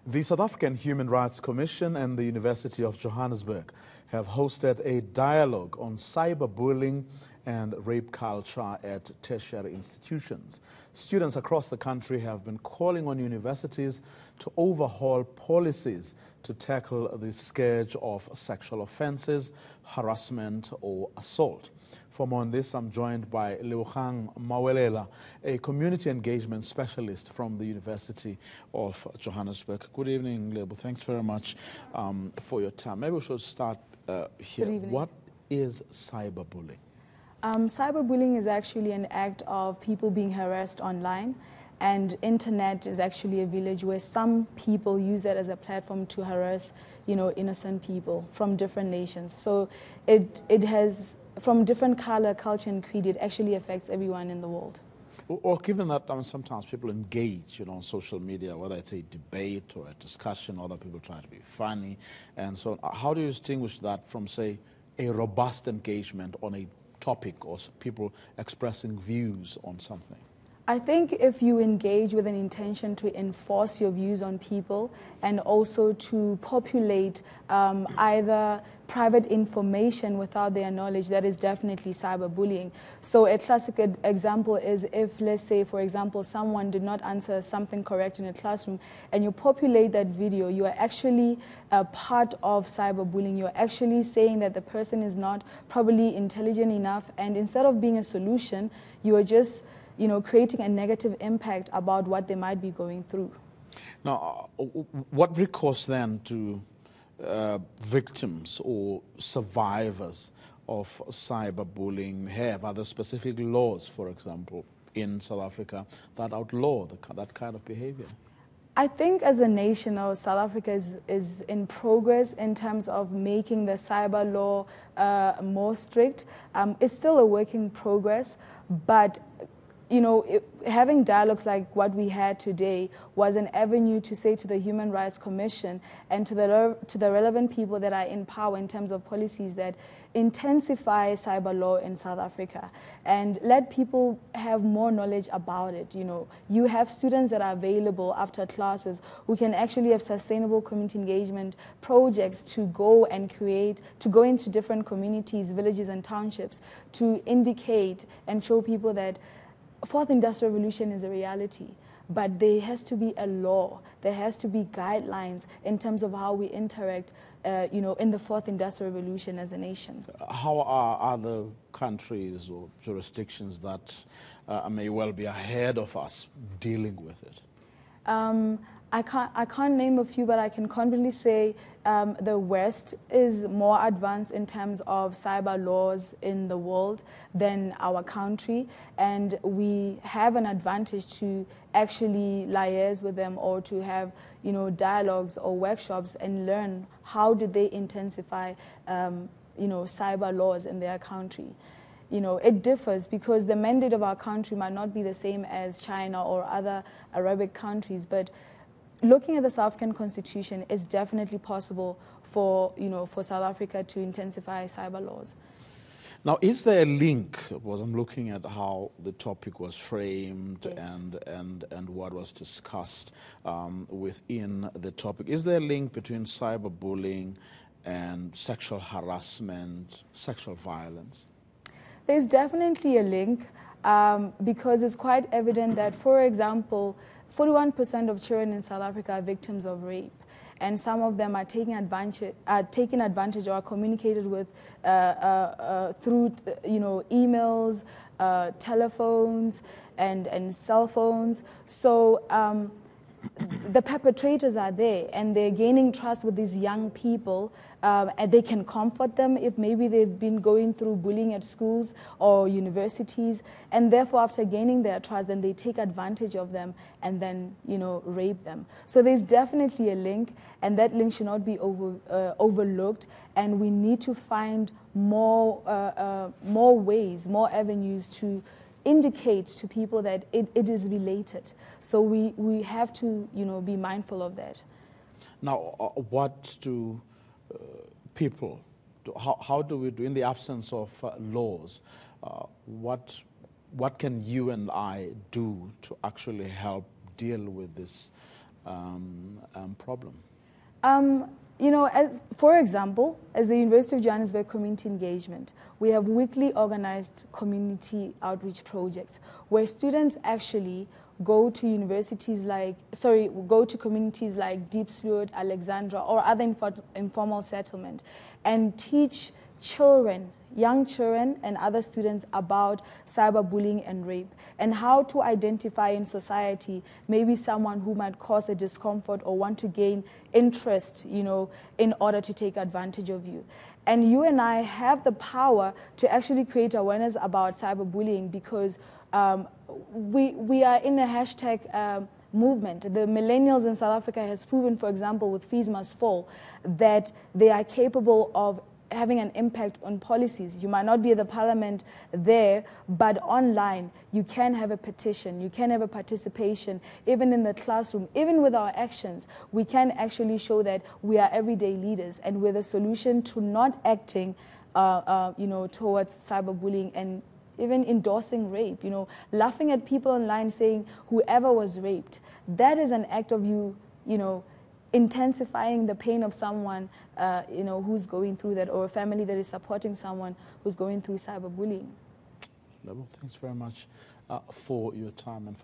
The South African Human Rights Commission and the University of Johannesburg have hosted a dialogue on cyberbullying and rape culture at tertiary institutions. Students across the country have been calling on universities to overhaul policies to tackle the scourge of sexual offences, harassment or assault. For more on this, I'm joined by Lebogang Mawelela, a community engagement specialist from the University of Johannesburg. Good evening, Lebo. Thanks very much for your time. Maybe we should start here. What is cyberbullying? Cyberbullying is actually an act of people being harassed online, and internet is actually a village where some people use that as a platform to harass, innocent people from different nations. So it has, from different color, culture, and creed, it actually affects everyone in the world. Or given that sometimes people engage, on social media, whether it's a debate or a discussion, other people try to be funny, and so on. How do you distinguish that from, say, a robust engagement on a topic or people expressing views on something? I think if you engage with an intention to enforce your views on people and also to populate either private information without their knowledge, that is definitely cyberbullying. So a classic example is if, let's say, for example, someone did not answer something correct in a classroom and you populate that video, you are actually a part of cyberbullying. You're actually saying that the person is not probably intelligent enough, and instead of being a solution, you are just creating a negative impact about what they might be going through. Now, what recourse then to victims or survivors of cyberbullying have? Are there specific laws, for example, in South Africa that outlaw that kind of behavior? I think as a nation, South Africa is in progress in terms of making the cyber law more strict. It's still a work in progress, but having dialogues like what we had today was an avenue to say to the Human Rights Commission and to the relevant people that are in power in terms of policies that intensify cyber law in South Africa and let people have more knowledge about it. You have students that are available after classes who can actually have sustainable community engagement projects to go into different communities, villages and townships to indicate and show people that Fourth Industrial Revolution is a reality, but there has to be a law. There has to be guidelines in terms of how we interact, in the Fourth Industrial Revolution as a nation. How are other countries or jurisdictions that may well be ahead of us dealing with it? I can't name a few, but I can confidently say the West is more advanced in terms of cyber laws in the world than our country, and we have an advantage to actually liaise with them or to have dialogues or workshops and learn how did they intensify cyber laws in their country. It differs because the mandate of our country might not be the same as China or other Arabic countries, but looking at the South African Constitution, it's definitely possible for South Africa to intensify cyber laws. Now, is there a link? Because I'm looking at how the topic was framed, yes, and what was discussed within the topic. Is there a link between cyberbullying and sexual harassment, sexual violence? There's definitely a link because it's quite evident that, for example, 41% of children in South Africa are victims of rape, and some of them are taken advantage or are communicated with through emails, telephones, and cell phones. So the perpetrators are there, and they're gaining trust with these young people, and they can comfort them if maybe they've been going through bullying at schools or universities, and therefore after gaining their trust, then they take advantage of them and then rape them. So there's definitely a link, and that link should not be overlooked, and we need to find more ways, more avenues to indicate to people that it is related. So we have to be mindful of that. Now, what do people do? How do we do in the absence of laws? What can you and I do to actually help deal with this problem? You know, for example, as the University of Johannesburg Community Engagement, we have weekly organized community outreach projects where students actually go to communities like Deep Sloot, Alexandra, or other informal settlement, and teach children, young children and other students about cyberbullying and rape and how to identify in society maybe someone who might cause a discomfort or want to gain interest, you know, in order to take advantage of you. And you and I have the power to actually create awareness about cyberbullying because we are in a hashtag movement. The millennials in South Africa has proven, for example, with Fees Must Fall, that they are capable of having an impact on policies. You might not be at the parliament there, but online you can have a petition, you can have a participation, even in the classroom, even with our actions, we can actually show that we are everyday leaders and we're the solution to not acting you know, towards cyberbullying and even endorsing rape, you know, laughing at people online saying whoever was raped. That is an act of you know, intensifying the pain of someone, you know, who's going through that, or a family that is supporting someone who's going through cyberbullying. Lebo, thanks very much for your time and for